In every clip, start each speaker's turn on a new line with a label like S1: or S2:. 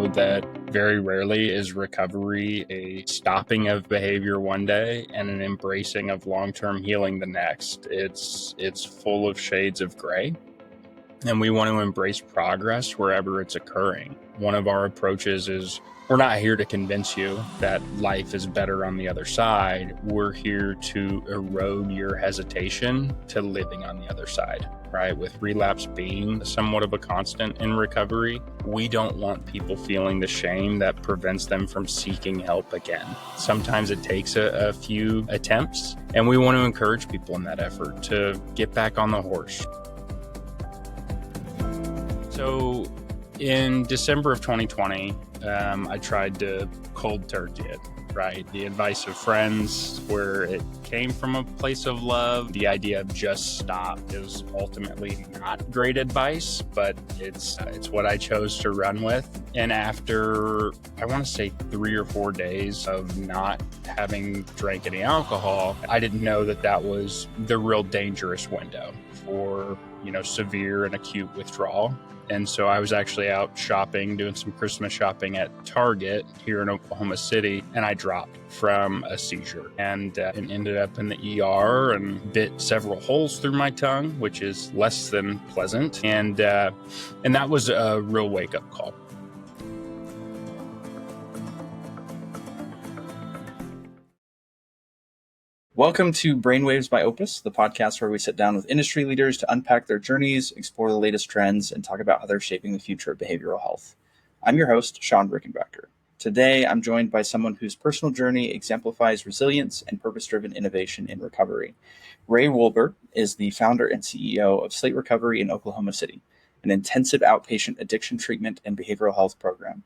S1: know that very rarely is recovery a stopping of behavior one day and an embracing of long-term healing the next. It's full of shades of gray, and we want to embrace progress wherever it's occurring. One of our approaches is we're not here to convince you that life is better on the other side. We're here to erode your hesitation to living on the other side, right? With relapse being somewhat of a constant in recovery, we don't want people feeling the shame that prevents them from seeking help again. Sometimes it takes a few attempts, and we want to encourage people in that effort to get back on the horse. So in December of 2020, I tried to cold turkey it, right? The advice of friends, where it came from a place of love. The idea of just stop is ultimately not great advice, but it's what I chose to run with. And after, I want to say 3 or 4 days of not having drank any alcohol, I didn't know that was the real dangerous window for, severe and acute withdrawal. And so I was actually out shopping, doing some Christmas shopping at Target here in Oklahoma City, and I dropped from a seizure and ended up in the ER and bit several holes through my tongue, which is less than pleasant. And that was a real wake-up call.
S2: Welcome to Brainwaves by Opus, the podcast where we sit down with industry leaders to unpack their journeys, explore the latest trends, and talk about how they're shaping the future of behavioral health. I'm your host, Sean Rickenbacker. Today, I'm joined by someone whose personal journey exemplifies resilience and purpose-driven innovation in recovery. Ray Wolber is the founder and CEO of Slate Recovery in Oklahoma City, an intensive outpatient addiction treatment and behavioral health program.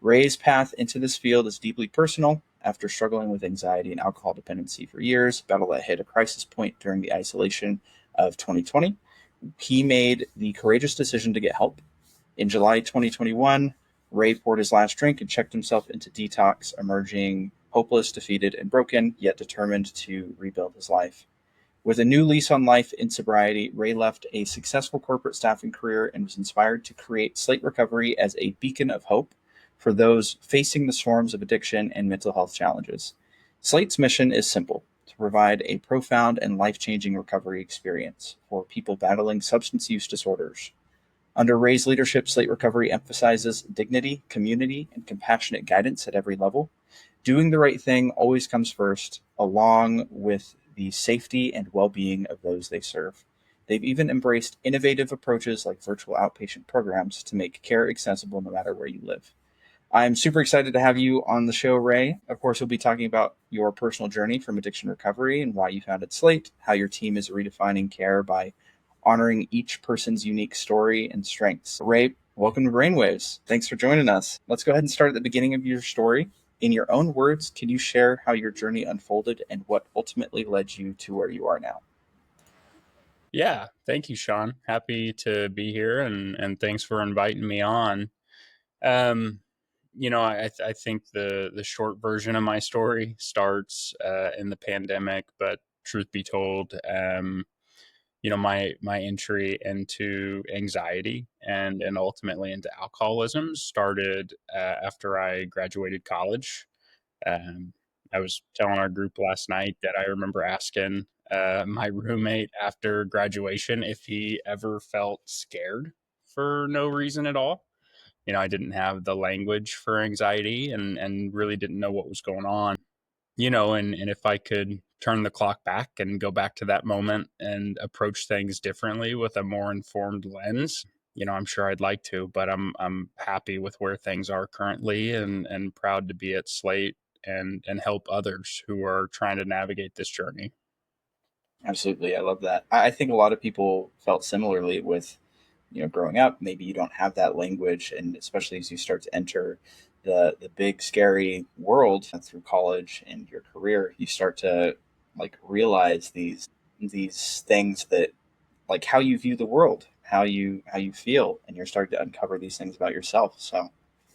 S2: Ray's path into this field is deeply personal. After struggling with anxiety and alcohol dependency for years, battle that hit a crisis point during the isolation of 2020, he made the courageous decision to get help. In July 2021, Ray poured his last drink and checked himself into detox, emerging hopeless, defeated, and broken, yet determined to rebuild his life. With a new lease on life in sobriety, Ray left a successful corporate staffing career and was inspired to create Slate Recovery as a beacon of hope for those facing the storms of addiction and mental health challenges. Slate's mission is simple: to provide a profound and life-changing recovery experience for people battling substance use disorders. Under Ray's leadership, Slate Recovery emphasizes dignity, community, and compassionate guidance at every level. Doing the right thing always comes first, along with the safety and well-being of those they serve. They've even embraced innovative approaches like virtual outpatient programs to make care accessible no matter where you live. I'm super excited to have you on the show, Ray. Of course, we'll be talking about your personal journey from addiction recovery and why you founded Slate, how your team is redefining care by honoring each person's unique story and strengths. Ray, welcome to Brainwaves. Thanks for joining us. Let's go ahead and start at the beginning of your story. In your own words, can you share how your journey unfolded and what ultimately led you to where you are now?
S1: Yeah, thank you, Sean. Happy to be here, and thanks for inviting me on. I think the short version of my story starts in the pandemic, but truth be told, my entry into anxiety and ultimately into alcoholism started after I graduated college. I was telling our group last night that I remember asking my roommate after graduation if he ever felt scared for no reason at all. I didn't have the language for anxiety and really didn't know what was going on, and if I could turn the clock back and go back to that moment and approach things differently with a more informed lens, I'm sure I'd like to, but I'm happy with where things are currently and proud to be at Slate and help others who are trying to navigate this journey.
S2: Absolutely. I love that. I think a lot of people felt similarly with, growing up. Maybe you don't have that language, and especially as you start to enter the big scary world through college and your career, you start to realize these things that how you view the world, how you feel, and you're starting to uncover these things about yourself. So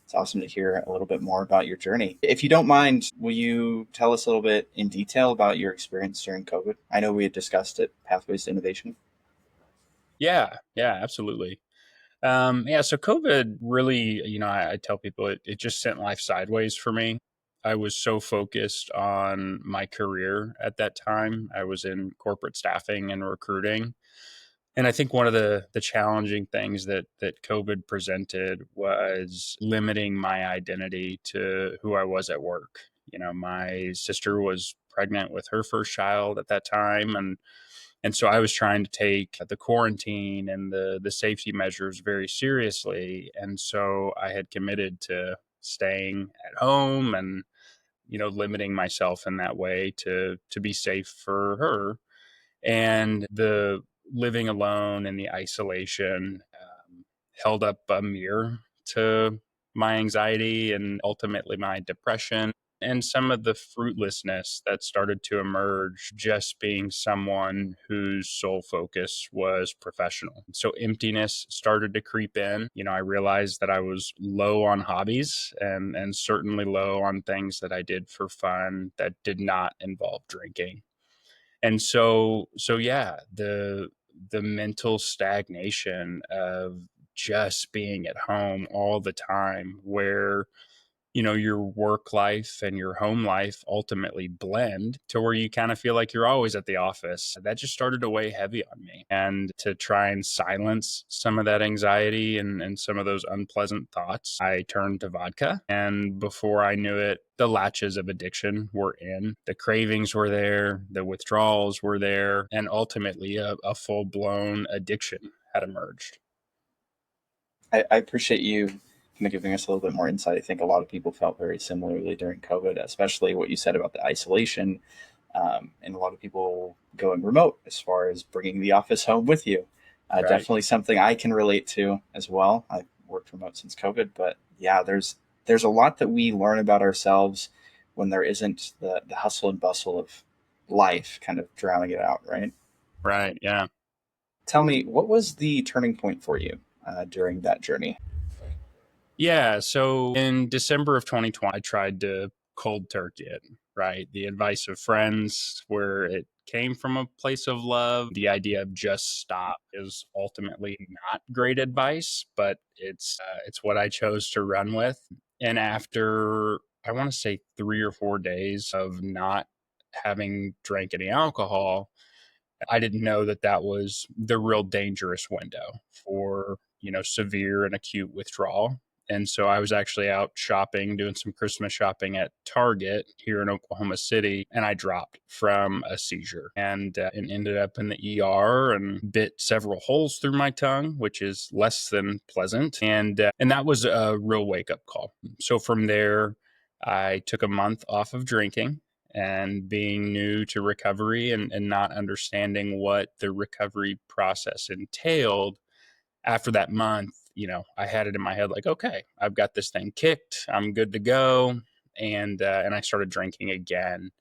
S2: it's awesome to hear a little bit more about your journey. If you don't mind, will you tell us a little bit in detail about your experience during COVID? I know we had discussed it, Pathways to Innovation.
S1: Yeah, absolutely. Yeah, so COVID really, I tell people it just sent life sideways for me. I was so focused on my career at that time. I was in corporate staffing and recruiting. And I think one of the challenging things that COVID presented was limiting my identity to who I was at work. My sister was pregnant with her first child at that time, and so I was trying to take the quarantine and the safety measures very seriously. And so I had committed to staying at home and limiting myself in that way to be safe for her. And the living alone and the isolation held up a mirror to my anxiety and ultimately my depression and some of the fruitlessness that started to emerge just being someone whose sole focus was professional. So emptiness started to creep in. I realized that I was low on hobbies and certainly low on things that I did for fun that did not involve drinking. And so yeah, the mental stagnation of just being at home all the time, where your work life and your home life ultimately blend to where you kind of feel like you're always at the office. That just started to weigh heavy on me. And to try and silence some of that anxiety and some of those unpleasant thoughts, I turned to vodka. And before I knew it, the latches of addiction were in. The cravings were there, the withdrawals were there, and ultimately a full blown addiction had emerged.
S2: I appreciate you kind of giving us a little bit more insight. I think a lot of people felt very similarly during COVID, especially what you said about the isolation, and a lot of people going remote as far as bringing the office home with you.
S1: Right.
S2: Definitely something I can relate to as well. I've worked remote since COVID, but yeah, there's a lot that we learn about ourselves when there isn't the hustle and bustle of life kind of drowning it out, right?
S1: Right. Yeah.
S2: Tell me, what was the turning point for you during that journey?
S1: Yeah. So in December of 2020, I tried to cold turkey it, right? The advice of friends, where it came from a place of love. The idea of just stop is ultimately not great advice, but it's what I chose to run with. And after, I want to say, 3 or 4 days of not having drank any alcohol, I didn't know that that was the real dangerous window for, severe and acute withdrawal. And so I was actually out shopping, doing some Christmas shopping at Target here in Oklahoma City, and I dropped from a seizure and ended up in the ER and bit several holes through my tongue, which is less than pleasant. And that was a real wake up call. So from there, I took a month off of drinking, and being new to recovery and not understanding what the recovery process entailed. After that month, I had it in my head like, okay, I've got this thing kicked, I'm good to go. And I started drinking again.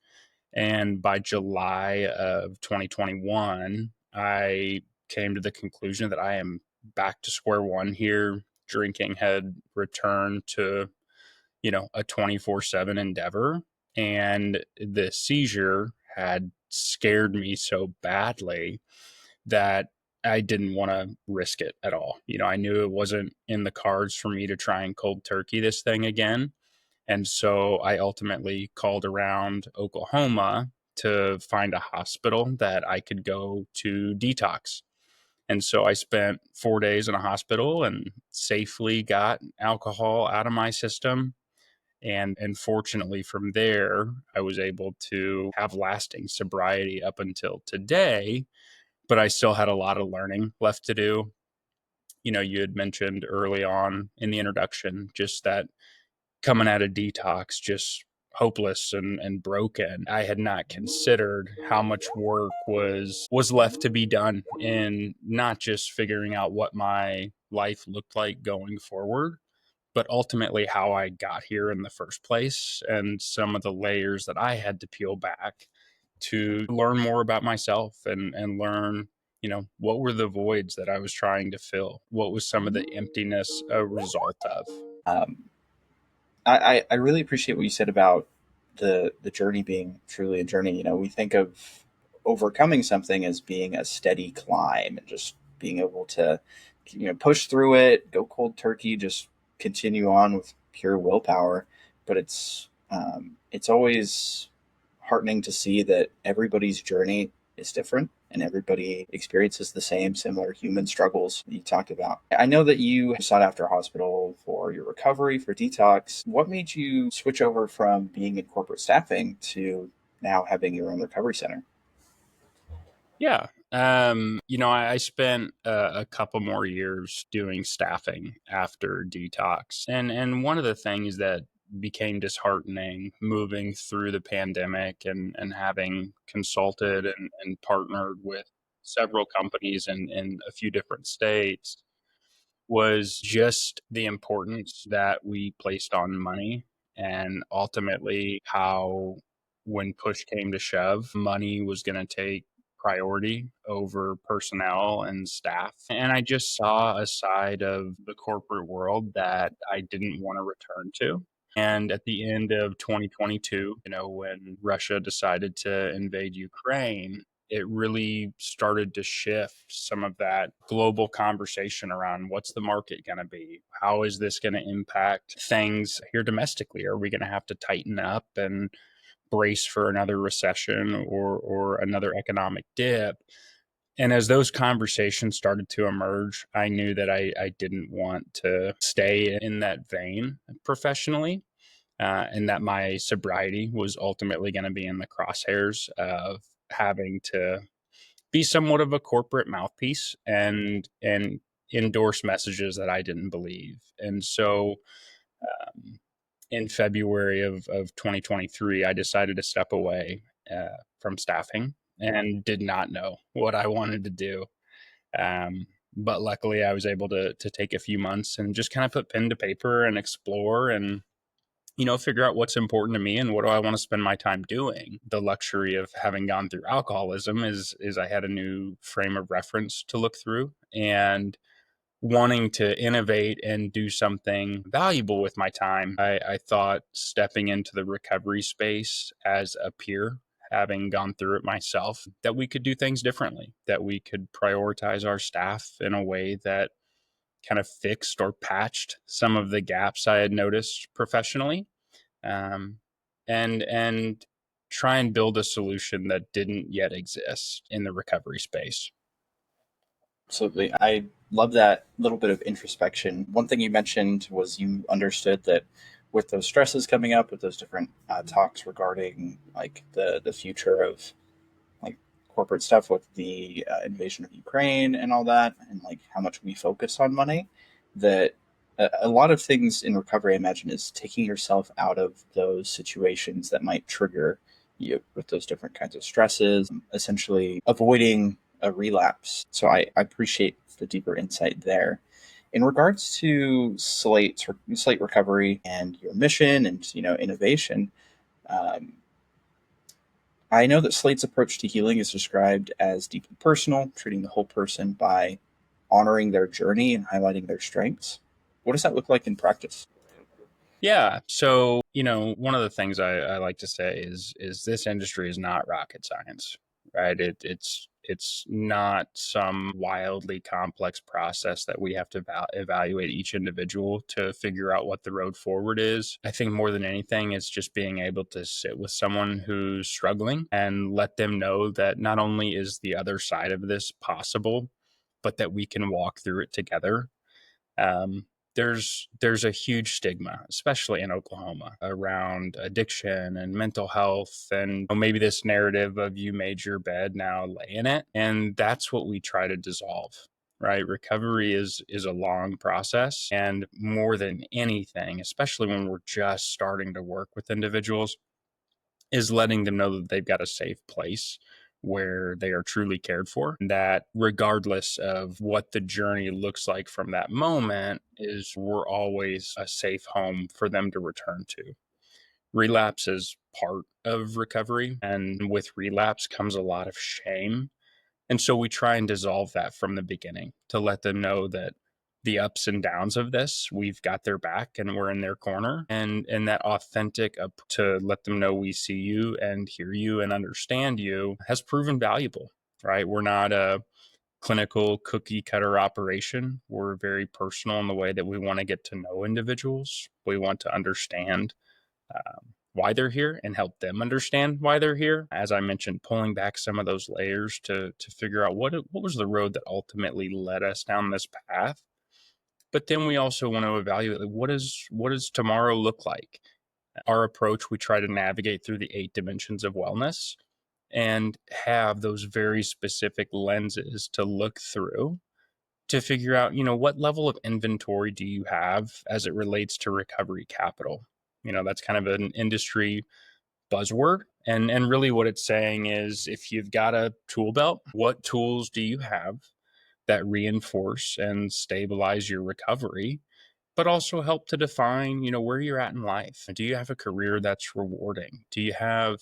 S1: And by July of 2021, I came to the conclusion that I am back to square one here. Drinking had returned to a 24/7 endeavor. And the seizure had scared me so badly that I didn't want to risk it at all. I knew it wasn't in the cards for me to try and cold turkey this thing again. And so I ultimately called around Oklahoma to find a hospital that I could go to detox. And so I spent 4 days in a hospital and safely got alcohol out of my system. And fortunately from there, I was able to have lasting sobriety up until today, but I still had a lot of learning left to do. You had mentioned early on in the introduction just that coming out of detox, just hopeless and broken. I had not considered how much work was left to be done in not just figuring out what my life looked like going forward, but ultimately how I got here in the first place and some of the layers that I had to peel back to learn more about myself and learn, what were the voids that I was trying to fill? What was some of the emptiness a result of?
S2: Um, I really appreciate what you said about the journey being truly a journey. We think of overcoming something as being a steady climb and just being able to push through it, go cold turkey, just continue on with pure willpower. But it's always heartening to see that everybody's journey is different and everybody experiences the same similar human struggles that you talked about. I know that you sought after a hospital for your recovery, for detox. What made you switch over from being in corporate staffing to now having your own recovery center?
S1: Yeah. I spent a couple more years doing staffing after detox. And one of the things that became disheartening moving through the pandemic and having consulted and partnered with several companies in a few different states was just the importance that we placed on money and ultimately how, when push came to shove, money was going to take priority over personnel and staff. And I just saw a side of the corporate world that I didn't want to return to. And at the end of 2022, when Russia decided to invade Ukraine, it really started to shift some of that global conversation around what's the market going to be? How is this going to impact things here domestically? Are we going to have to tighten up and brace for another recession or another economic dip? And as those conversations started to emerge, I knew that I didn't want to stay in that vein professionally. And that my sobriety was ultimately going to be in the crosshairs of having to be somewhat of a corporate mouthpiece and endorse messages that I didn't believe. And so um, in February of 2023, I decided to step away from staffing and did not know what I wanted to do. But luckily, I was able to take a few months and just kind of put pen to paper and explore and figure out what's important to me and what do I want to spend my time doing. The luxury of having gone through alcoholism is I had a new frame of reference to look through, and wanting to innovate and do something valuable with my time. I thought stepping into the recovery space as a peer, having gone through it myself, that we could do things differently, that we could prioritize our staff in a way that kind of fixed or patched some of the gaps I had noticed professionally, um, and try and build a solution that didn't yet exist in the recovery space.
S2: Absolutely. I love that little bit of introspection. One thing you mentioned was you understood that with those stresses coming up, with those different talks regarding like the future of like corporate stuff with the invasion of Ukraine and all that, and like how much we focus on money, that a lot of things in recovery, I imagine, is taking yourself out of those situations that might trigger you with those different kinds of stresses, essentially avoiding a relapse. So I appreciate the deeper insight there. In regards to Slate Recovery and your mission and innovation, um, I know that Slate's approach to healing is described as deeply personal, treating the whole person by honoring their journey and highlighting their strengths. What does that look like in practice?
S1: Yeah. So, one of the things I like to say is this industry is not rocket science, right? It's not some wildly complex process that we have to evaluate each individual to figure out what the road forward is. I think more than anything, it's just being able to sit with someone who's struggling and let them know that not only is the other side of this possible, but that we can walk through it together. um, there's a huge stigma, especially in Oklahoma, around addiction and mental health, and maybe this narrative of you made your bed, now lay in it, and that's what we try to dissolve. Right, recovery is a long process, and more than anything, especially when we're just starting to work with individuals, is letting them know that they've got a safe place where they are truly cared for, that regardless of what the journey looks like from that moment, is we're always a safe home for them to return to. Relapse is part of recovery, and with relapse comes a lot of shame, and so we try and dissolve that from the beginning to let them know that the ups and downs of this, we've got their back and we're in their corner. And that authentic up to let them know we see you and hear you and understand you has proven valuable, right? We're not clinical cookie cutter operation. We're very personal in the way that we want to get to know individuals. We want to understand why they're here and help them understand why they're here. As I mentioned, pulling back some of those layers to figure out what was the road that ultimately led us down this path. But then we also want to evaluate, like, what does tomorrow look like? Our approach, we try to navigate through the 8 dimensions of wellness and have those very specific lenses to look through to figure out, what level of inventory do you have as it relates to recovery capital? That's kind of an industry buzzword. And really what it's saying is, if you've got a tool belt, what tools do you have that reinforce and stabilize your recovery, but also help to define, where you're at in life? Do you have a career that's rewarding? Do you have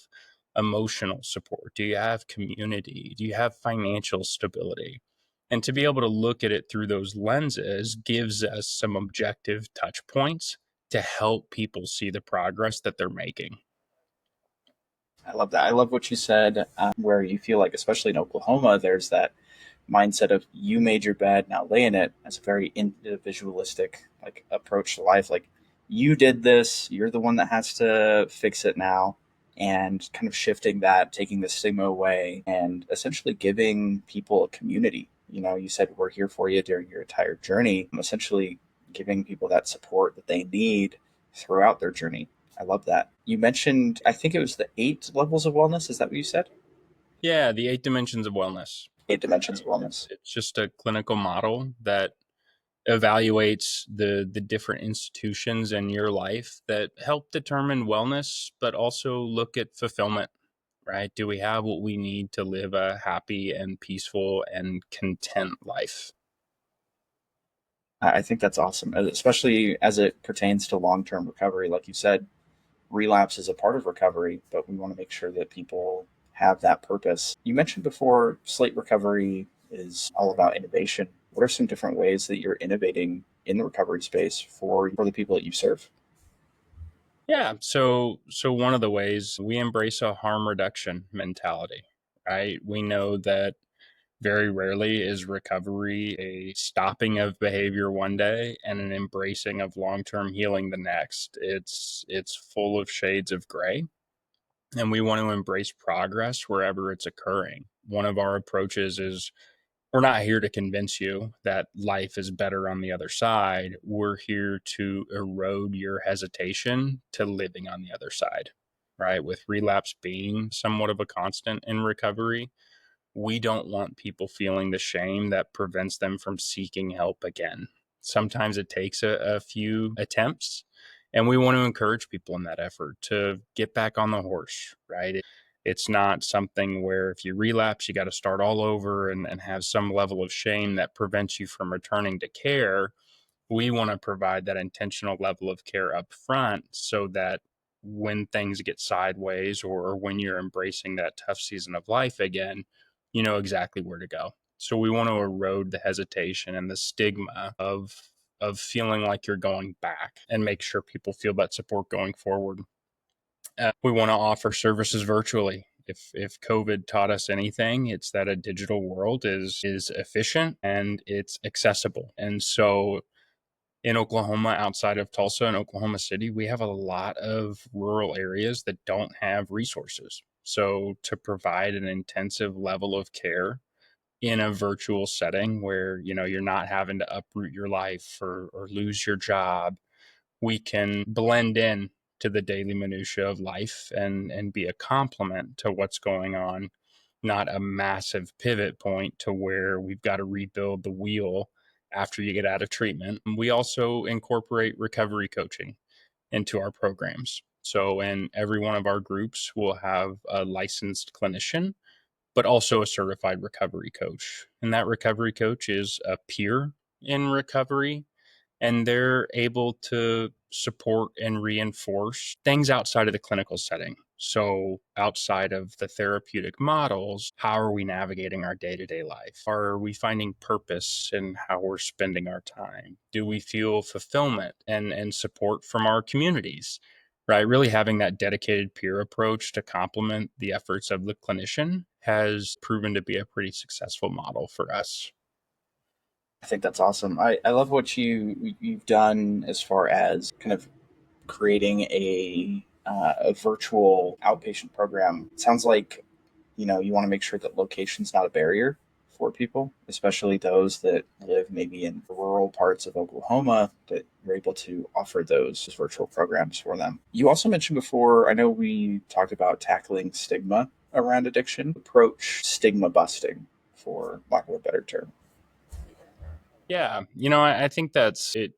S1: emotional support? Do you have community? Do you have financial stability? And to be able to look at it through those lenses gives us some objective touch points to help people see the progress that they're making.
S2: I love that. I love what you said, where you feel like, especially in Oklahoma, there's that mindset of you made your bed, now lay in it, as a very individualistic like approach to life. Like, you did this, you're the one that has to fix it now, and kind of shifting that, taking the stigma away, and essentially giving people a community. You said we're here for you during your entire journey, essentially giving people that support that they need throughout their journey. I love that. You mentioned, I think it was the 8 levels of wellness. Is that what you said?
S1: Yeah, the 8 dimensions of wellness.
S2: 8 dimensions of wellness.
S1: It's just a clinical model that evaluates the different institutions in your life that help determine wellness, but also look at fulfillment, right? Do we have what we need to live a happy and peaceful and content life?
S2: I think that's awesome, especially as it pertains to long-term recovery. Like you said, relapse is a part of recovery, but we want to make sure that people have that purpose. You mentioned before Slate Recovery is all about innovation. What are some different ways that you're innovating in the recovery space for the people that you serve?
S1: Yeah, so one of the ways we embrace a harm reduction mentality, right? We know that very rarely is recovery a stopping of behavior one day and an embracing of long-term healing the next. It's full of shades of gray, and we want to embrace progress wherever it's occurring. One of our approaches is, we're not here to convince you that life is better on the other side. We're here to erode your hesitation to living on the other side, right? With relapse being somewhat of a constant in recovery, we don't want people feeling the shame that prevents them from seeking help again. Sometimes it takes a few attempts, and we want to encourage people in that effort to get back on the horse, right? It's not something where if you relapse, you got to start all over and have some level of shame that prevents you from returning to care. We want to provide that intentional level of care up front so that when things get sideways, or when you're embracing that tough season of life again, you know exactly where to go. So we want to erode the hesitation and the stigma of feeling like you're going back, and make sure people feel that support going forward. We want to offer services virtually. If COVID taught us anything, it's that a digital world is efficient and it's accessible. And so in Oklahoma, outside of Tulsa and Oklahoma City, we have a lot of rural areas that don't have resources. So to provide an intensive level of care in a virtual setting where, you're not having to uproot your life or lose your job, we can blend in to the daily minutia of life and be a complement to what's going on, not a massive pivot point to where we've got to rebuild the wheel after you get out of treatment. We also incorporate recovery coaching into our programs. So in every one of our groups, we'll have a licensed clinician, but also a certified recovery coach. And that recovery coach is a peer in recovery, and they're able to support and reinforce things outside of the clinical setting. So, outside of the therapeutic models, how are we navigating our day to day life? Are we finding purpose in how we're spending our time? Do we feel fulfillment and support from our communities? Right? Really having that dedicated peer approach to complement the efforts of the clinician has proven to be a pretty successful model for us.
S2: I think that's awesome. I love what you've done as far as kind of creating a virtual outpatient program. It sounds like you want to make sure that location's not a barrier for people, especially those that live maybe in rural parts of Oklahoma, that you're able to offer those virtual programs for them. You also mentioned before, I know we talked about tackling stigma around addiction, approach stigma busting, for lack of a better term.
S1: Yeah, I think that's it.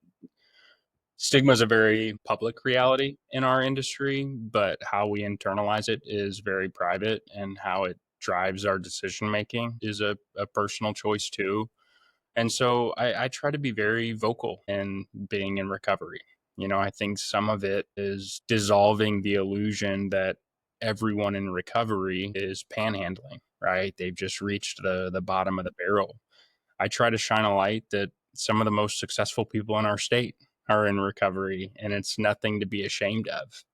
S1: Stigma is a very public reality in our industry, but how we internalize it is very private, and how it drives our decision making is a personal choice too. And so I try to be very vocal in being in recovery. I think some of it is dissolving the illusion that everyone in recovery is panhandling, right? They've just reached the bottom of the barrel. I try to shine a light that some of the most successful people in our state are in recovery, and it's nothing to be ashamed of.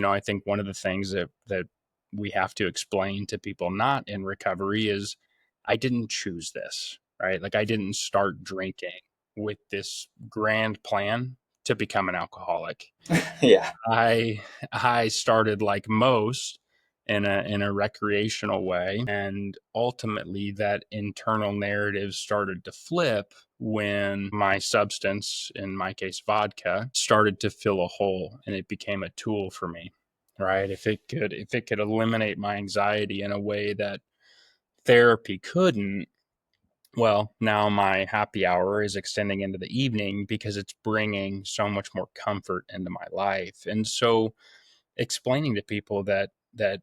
S1: I think one of the things that we have to explain to people not in recovery is I didn't choose this, right? Like I didn't start drinking with this grand plan to become an alcoholic.
S2: Yeah.
S1: I started like most in a recreational way, and ultimately that internal narrative started to flip when my substance, in my case vodka, started to fill a hole, and it became a tool for me. Right? If it could eliminate my anxiety in a way that therapy couldn't, well, now my happy hour is extending into the evening because it's bringing so much more comfort into my life. And so explaining to people that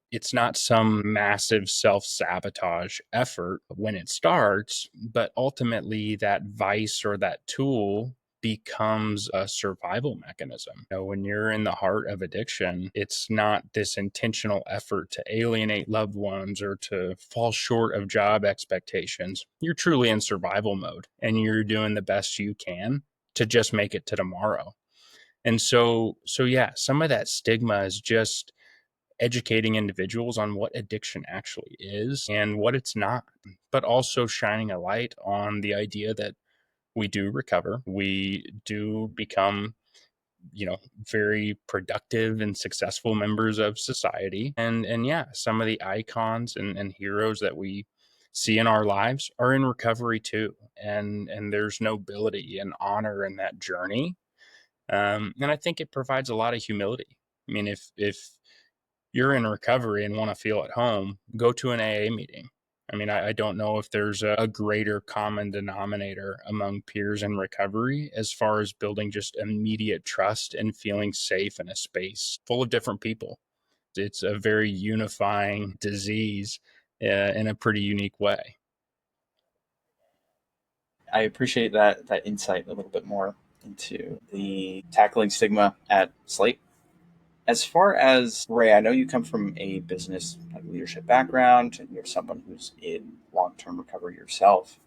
S1: it's not some massive self-sabotage effort when it starts, but ultimately that vice or that tool becomes a survival mechanism. When you're in the heart of addiction, it's not this intentional effort to alienate loved ones or to fall short of job expectations. You're truly in survival mode, and you're doing the best you can to just make it to tomorrow. And so yeah, some of that stigma is just educating individuals on what addiction actually is and what it's not, but also shining a light on the idea that we do recover, we do become, very productive and successful members of society. And yeah, some of the icons and heroes that we see in our lives are in recovery too. And there's nobility and honor in that journey, and I think it provides a lot of humility. I mean, if you're in recovery and want to feel at home, go to an AA meeting. I mean, I don't know if there's a greater common denominator among peers in recovery as far as building just immediate trust and feeling safe in a space full of different people. It's a very unifying disease in a pretty unique way.
S2: I appreciate that insight a little bit more into the tackling stigma at Slate. As far as Ray, I know you come from a business leadership background, and you're someone who's in long-term recovery yourself.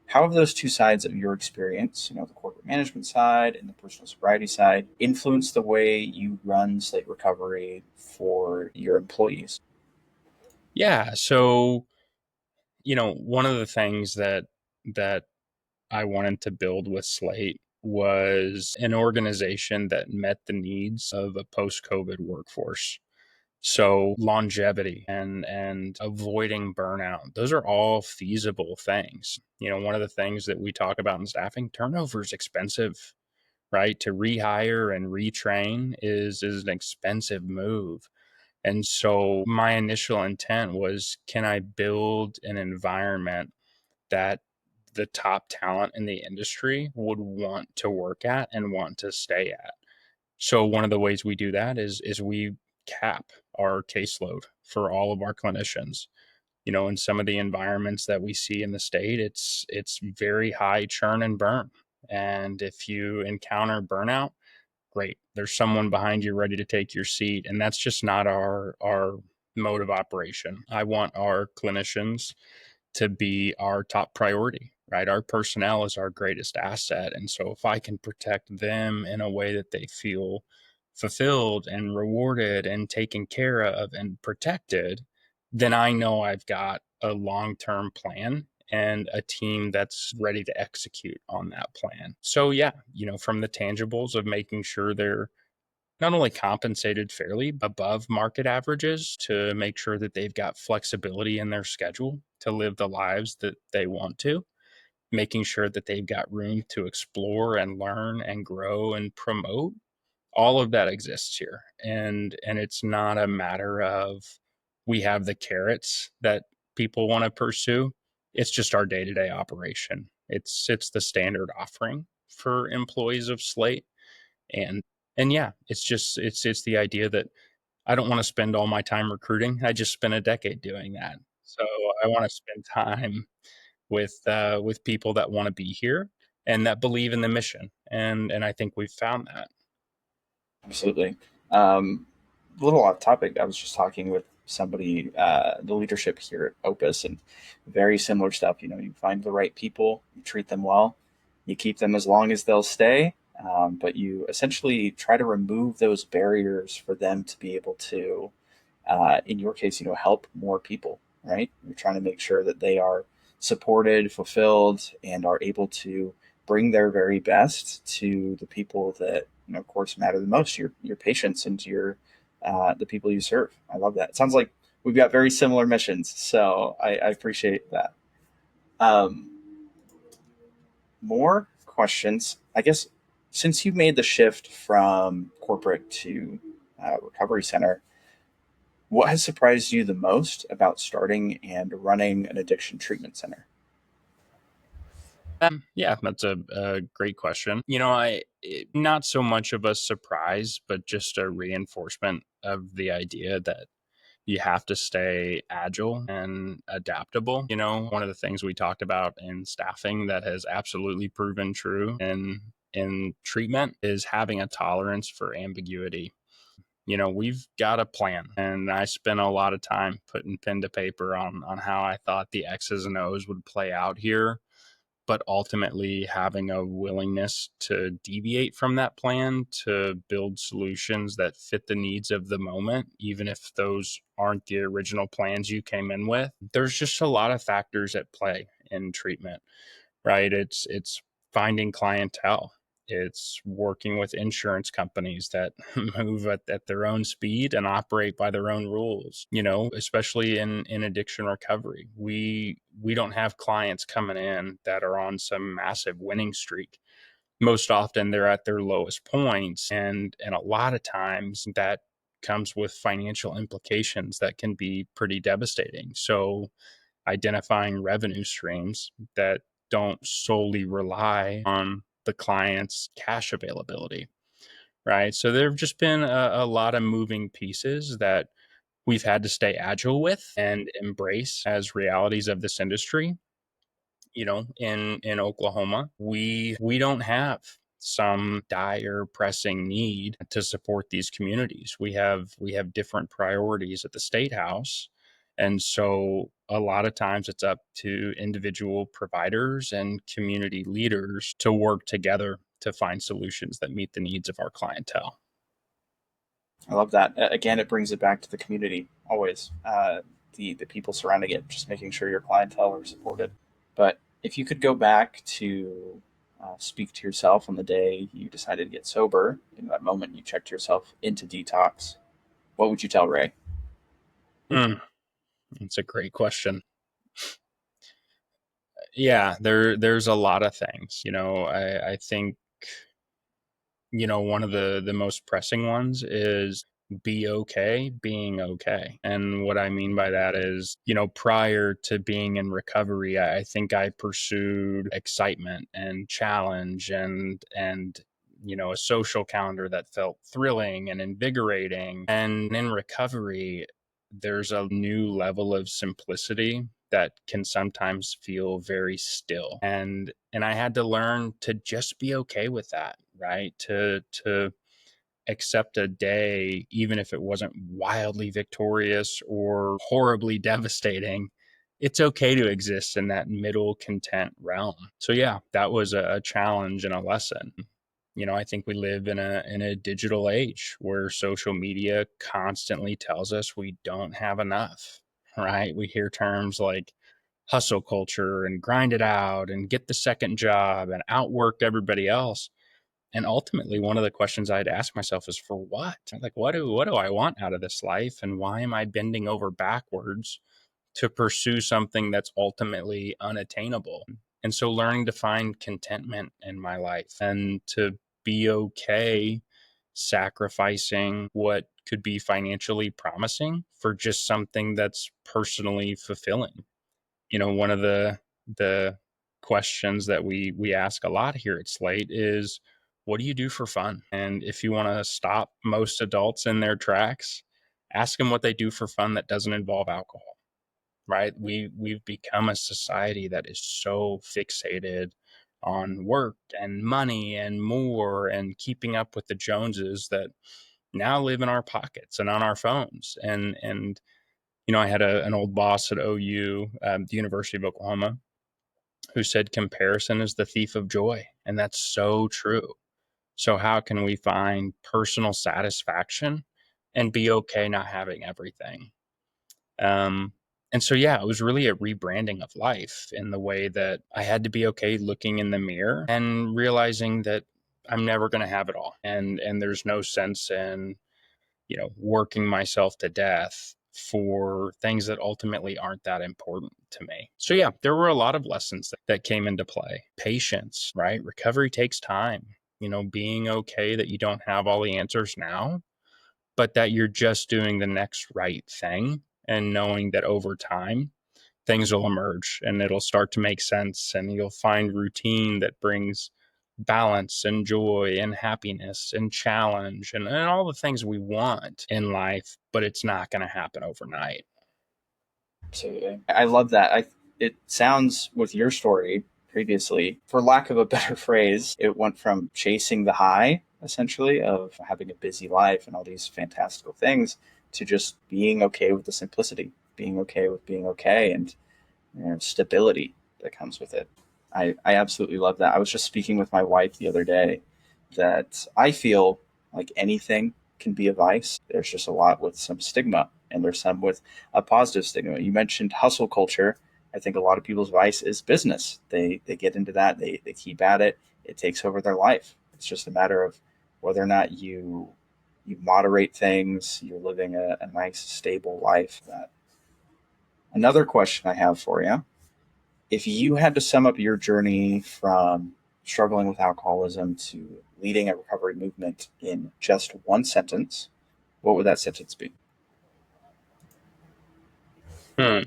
S2: How have those two sides of your experience, the corporate management side and the personal sobriety side, influenced the way you run Slate Recovery for your employees?
S1: Yeah. So, one of the things that I wanted to build with Slate was an organization that met the needs of a post-COVID workforce. So longevity and avoiding burnout, those are all feasible things. One of the things that we talk about in staffing, turnover is expensive, right? To rehire and retrain is an expensive move. And so my initial intent was, can I build an environment that the top talent in the industry would want to work at and want to stay at? So one of the ways we do that is we cap our caseload for all of our clinicians. In some of the environments that we see in the state, it's very high churn and burn. And if you encounter burnout, great. There's someone behind you ready to take your seat. And that's just not our mode of operation. I want our clinicians to be our top priority, right? Our personnel is our greatest asset. And so if I can protect them in a way that they feel fulfilled and rewarded and taken care of and protected, then I know I've got a long term plan and a team that's ready to execute on that plan. So yeah, from the tangibles of making sure they're not only compensated fairly above market averages to make sure that they've got flexibility in their schedule to live the lives that they want to, making sure that they've got room to explore and learn and grow and promote. All of that exists here. And it's not a matter of we have the carrots that people want to pursue. It's just our day-to-day operation. It's the standard offering for employees of Slate. And yeah, it's the idea that I don't want to spend all my time recruiting. I just spent a decade doing that. So I want to spend time with people that want to be here and that believe in the mission. And I think we've found that.
S2: Absolutely. A little off topic, I was just talking with somebody, the leadership here at Opus, and very similar stuff. You find the right people, you treat them well, you keep them as long as they'll stay, but you essentially try to remove those barriers for them to be able to, in your case, help more people, right? You're trying to make sure that they are supported, fulfilled, and are able to bring their very best to the people that, of course, matter the most, your patients and the people you serve. I love that. It sounds like we've got very similar missions, so I appreciate that. Um, More questions, I guess. Since you made the shift from corporate to recovery center, what has surprised you the most about starting and running an addiction treatment center?
S1: Yeah, that's a great question. Not so much of a surprise, but just a reinforcement of the idea that you have to stay agile and adaptable. One of the things we talked about in staffing that has absolutely proven true in treatment is having a tolerance for ambiguity. We've got a plan, and I spent a lot of time putting pen to paper on how I thought the X's and O's would play out here, but ultimately having a willingness to deviate from that plan to build solutions that fit the needs of the moment, even if those aren't the original plans you came in with. There's just a lot of factors at play in treatment, right? It's finding clientele. It's working with insurance companies that move at their own speed and operate by their own rules, especially in addiction recovery. We don't have clients coming in that are on some massive winning streak. Most often they're at their lowest points. And a lot of times that comes with financial implications that can be pretty devastating. So identifying revenue streams that don't solely rely on the client's cash availability, right? So there have just been a lot of moving pieces that we've had to stay agile with and embrace as realities of this industry. In Oklahoma, we don't have some dire pressing need to support these communities. We have different priorities at the state house. And so a lot of times it's up to individual providers and community leaders to work together to find solutions that meet the needs of our clientele.
S2: I love that. Again, it brings it back to the community always. The people surrounding it, just making sure your clientele are supported. But if you could go back to speak to yourself on the day you decided to get sober, in that moment you checked yourself into detox, what would you tell Ray?
S1: Mm, that's a great question. Yeah, there's a lot of things. I think one of the most pressing ones is be okay being okay. And what I mean by that is, prior to being in recovery, I think I pursued excitement and challenge and a social calendar that felt thrilling and invigorating. And in recovery, there's a new level of simplicity that can sometimes feel very still. And I had to learn to just be okay with that, right? To accept a day, even if it wasn't wildly victorious or horribly devastating. It's okay to exist in that middle content realm. So yeah, that was a challenge and a lesson. I think we live in a digital age where social media constantly tells us we don't have enough, right? We hear terms like hustle culture and grind it out and get the second job and outwork everybody else. And ultimately, one of the questions I'd ask myself is, for what? Like, what do I want out of this life? And why am I bending over backwards to pursue something that's ultimately unattainable? And so learning to find contentment in my life and to be okay sacrificing what could be financially promising for just something that's personally fulfilling. One of the questions that we ask a lot here at Slate is, what do you do for fun? And if you want to stop most adults in their tracks, ask them what they do for fun that doesn't involve alcohol. Right? We've become a society that is so fixated on work and money and more and keeping up with the Joneses that now live in our pockets and on our phones. And I had an old boss at OU, the University of Oklahoma, who said comparison is the thief of joy. And that's so true. So how can we find personal satisfaction and be okay not having everything? Um, and so, yeah, it was really a rebranding of life in the way that I had to be okay looking in the mirror and realizing that I'm never going to have it all. And there's no sense in, working myself to death for things that ultimately aren't that important to me. So, yeah, there were a lot of lessons that came into play. Patience, right? Recovery takes time. Being okay that you don't have all the answers now, but that you're just doing the next right thing and knowing that over time things will emerge and it'll start to make sense and you'll find routine that brings balance and joy and happiness and challenge and all the things we want in life, but it's not going to happen overnight.
S2: Absolutely. I love that. It sounds with your story previously, for lack of a better phrase, it went from chasing the high, essentially, of having a busy life and all these fantastical things to just being okay with the simplicity, being okay with being okay and stability that comes with it. I absolutely love that. I was just speaking with my wife the other day that I feel like anything can be a vice. There's just a lot with some stigma, and there's some with a positive stigma. You mentioned hustle culture. I think a lot of people's vice is business. They get into that. They keep at it. It takes over their life. It's just a matter of whether or not you moderate things. You're living a nice, stable life. Another question I have for you: if you had to sum up your journey from struggling with alcoholism to leading a recovery movement in just one sentence, what would that sentence be?
S1: Hmm.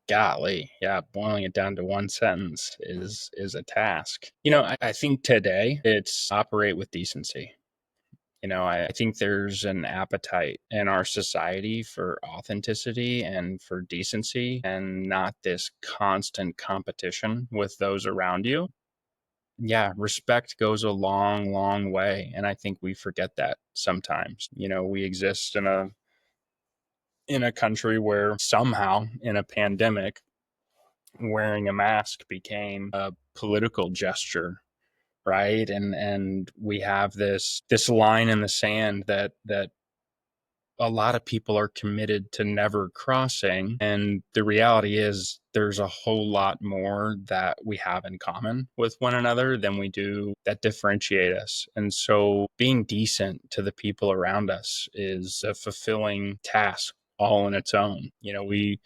S1: Golly, yeah, boiling it down to one sentence is a task. I think today it's operate with decency. I think there's an appetite in our society for authenticity and for decency and not this constant competition with those around you. Yeah, respect goes a long, long way. And I think we forget that sometimes. We exist in a country where somehow in a pandemic, wearing a mask became a political gesture, right? And we have this line in the sand that a lot of people are committed to never crossing. And the reality is there's a whole lot more that we have in common with one another than we do that differentiate us. And so being decent to the people around us is a fulfilling task all in its own. We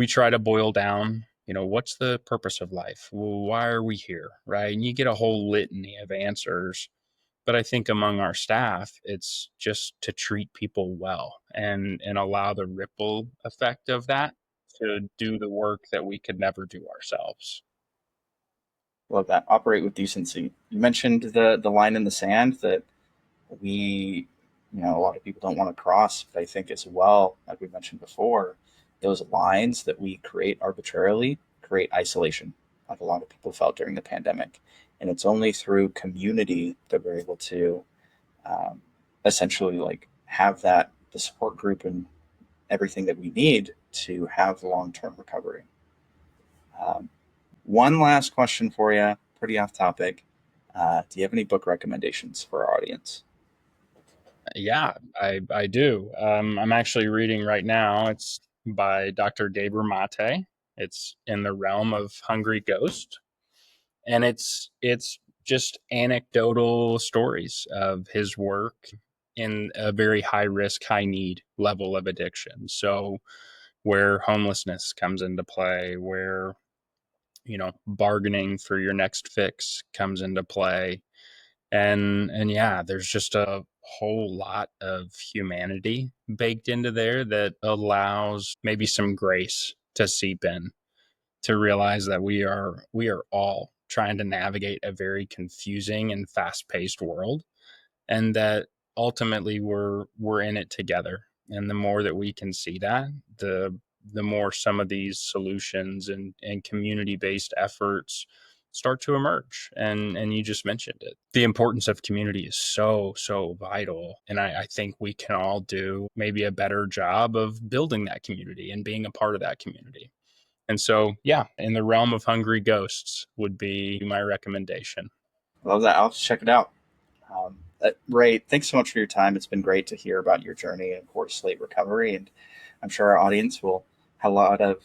S1: try to boil down, what's the purpose of life? Well, why are we here? Right. And you get a whole litany of answers. But I think among our staff, it's just to treat people well and allow the ripple effect of that to do the work that we could never do ourselves.
S2: Love that. Operate with decency. You mentioned the line in the sand that we, a lot of people don't want to cross, but I think as well, like we mentioned before, those lines that we create arbitrarily create isolation, like a lot of people felt during the pandemic. And it's only through community that we're able to um, essentially like have that the support group and everything that we need to have long-term recovery. Um, One last question for you, pretty off topic. Do you have any book recommendations for our audience?
S1: Yeah, I do. I'm actually reading right now. It's by Dr. Gabor Mate. It's in the realm of Hungry Ghost, and it's just anecdotal stories of his work in a very high risk, high need level of addiction. So where homelessness comes into play, where bargaining for your next fix comes into play, and yeah, there's just a whole lot of humanity baked into there that allows maybe some grace to seep in, to realize that we are all trying to navigate a very confusing and fast-paced world, and that ultimately we're in it together. And the more that we can see that, the more some of these solutions and community-based efforts start to emerge. And you just mentioned it, the importance of community is so vital, and I think we can all do maybe a better job of building that community and being a part of that community. And so, yeah, in the realm of Hungry Ghosts would be my recommendation.
S2: I love that. I'll have to check it out. Ray, thanks so much for your time. It's been great to hear about your journey and, of course, Slate Recovery. And I'm sure our audience will have a lot of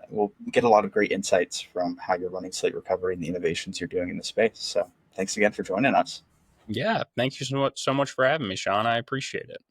S2: will get a lot of great insights from how you're running Slate Recovery and the innovations you're doing in the space. So thanks again for joining us.
S1: Yeah, thank you so much for having me, Sean. I appreciate it.